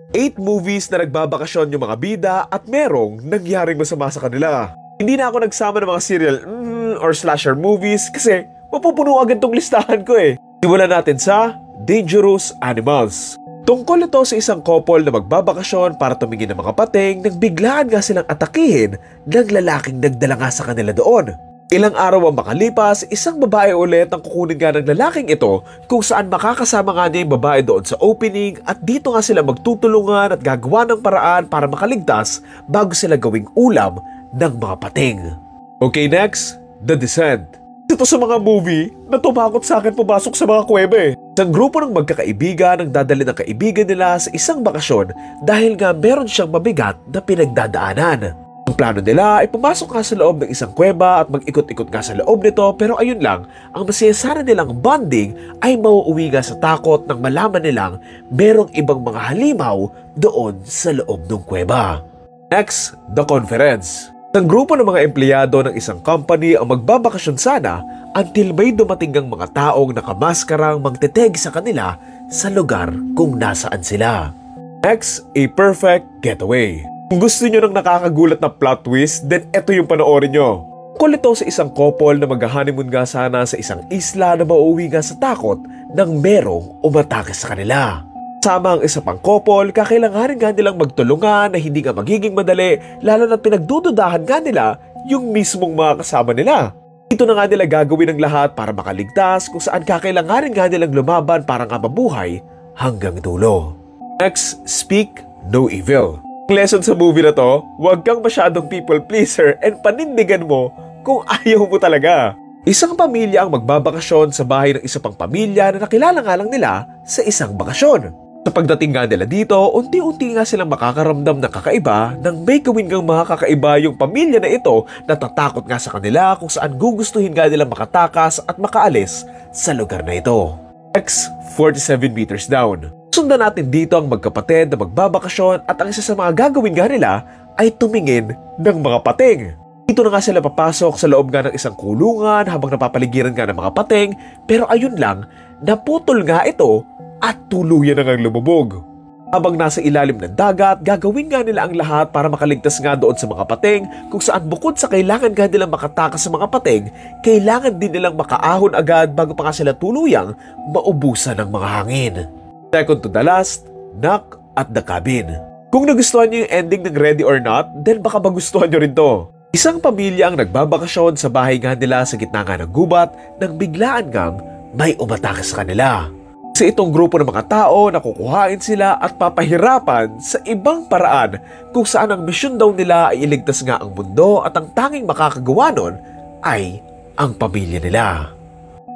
8 movies na nagbabakasyon yung mga bida at merong nangyaring masama sa kanila. Hindi na ako nagsama ng mga serial or slasher movies kasi mapupuno agad tong listahan ko eh. Simulan natin sa Dangerous Animals. Tungkol ito sa isang couple na magbabakasyon para tumingin ng mga pating nang biglaan nga silang atakihin ng lalaking nagdala nga sa kanila doon. Ilang araw ang makalipas, isang babae ulit ang kukunin nga ng lalaking ito kung saan makakasama nga niya yung babae doon sa opening at dito nga sila magtutulungan at gagawa ng paraan para makaligtas bago sila gawing ulam ng mga pating. Okay, next, The Descent. Ito sa mga movie na tumakot sa akin pumasok sa mga kuwebe. Isang grupo ng magkakaibigan ang dadali ng kaibigan nila sa isang bakasyon dahil nga meron siyang mabigat na pinagdadaanan. Ang plano nila ay pumasok nga sa loob ng isang kuweba at mag-ikot-ikot nga sa loob nito pero ayun lang, ang masayasara nilang bonding ay mauuwi nga sa takot nang malaman nilang merong ibang mga halimaw doon sa loob ng kuweba. Next, The Conference. Isang grupo ng mga empleyado ng isang company ang magbabakasyon sana until may dumating ang mga taong nakamaskarang magteteg sa kanila sa lugar kung nasaan sila. Next, A Perfect Getaway. Kung gusto nyo ng nakakagulat na plot twist, then eto yung panoorin nyo. Tungkol ito sa isang couple na mag-honeymoon nga sana sa isang isla na mauuwi nga sa takot nang merong umatake sa kanila. Sama ang isa pang couple, kakailanganin nga nilang magtulungan na hindi nga magiging madali lalo na't pinagdududahan nga nila yung mismong mga kasama nila. Ito na nga nila gagawin ang lahat para makaligtas kung saan kakailanganin nga nilang lumaban para nga mabuhay hanggang dulo. Next, Speak No Evil. Ang lesson sa movie na to, huwag kang masyadong people pleaser and panindigan mo kung ayaw mo talaga. Isang pamilya ang magbabakasyon sa bahay ng isa pang pamilya na nakilala nga lang nila sa isang bakasyon. Sa pagdating nga nila dito, unti-unti nga silang makakaramdam ng kakaiba nang may gawin ngang mga kakaiba yung pamilya na ito na tatakot nga sa kanila kung saan gugustuhin nga nilang makatakas at makaalis sa lugar na ito. Next, 47 Meters Down. Sundan natin dito ang magkapatid na magbabakasyon at ang isa sa mga gagawin nga nila ay tumingin ng mga pating. Dito na nga sila papasok sa loob nga ng isang kulungan habang napapaligiran nga ng mga pating pero ayun lang, naputol nga ito at tuluyan na ngang lumubog. Habang nasa ilalim ng dagat, gagawin nga nila ang lahat para makaligtas nga doon sa mga pating kung saan bukod sa kailangan nga nilang makatakas sa mga pating, kailangan din nilang makaahon agad bago pa nga sila tuluyang maubusan ng mga hangin. Second to the last, Knock at the Cabin. Kung nagustuhan niyo yung ending ng Ready or Not, then baka magustuhan niyo rin to. Isang pamilya ang nagbabakasyon sa bahay nga nila sa gitna nga ng gubat nang biglaan ngang may umatake sa kanila. Sa itong grupo ng mga tao na kukuhain sila at papahirapan sa ibang paraan kung saan ang misyon daw nila ay iligtas nga ang mundo at ang tanging makakagawa nun ay ang pamilya nila.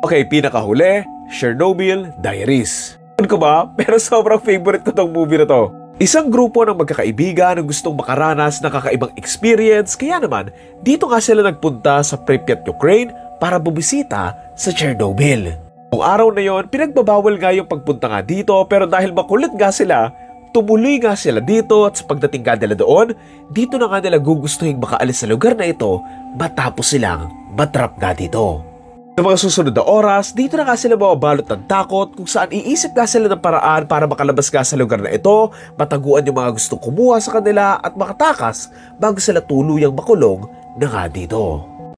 Okay, pinakahuli, Chernobyl Diaries. Ko ba? Pero sobrang favorite ko tong movie na to. Isang grupo ng magkakaibigan na gustong makaranas ng kakaibang experience kaya naman dito nga sila nagpunta sa Pripyat, Ukraine para bubisita sa Chernobyl. Noong araw na yon, pinagbabawal nga yung pagpunta nga dito pero dahil makulit nga sila, tumuloy nga sila dito at sa pagdating nga nila doon, dito na nga nila gugustuhin makaalis sa lugar na ito matapos silang matrap nga dito. Sa mga susunod na oras, dito na nga sila mababalot ng takot kung saan iisip nga sila ng paraan para makalabas nga sa lugar na ito, mataguan yung mga gustong kumuha sa kanila at makatakas bago sila tuluyang makulong na nga dito.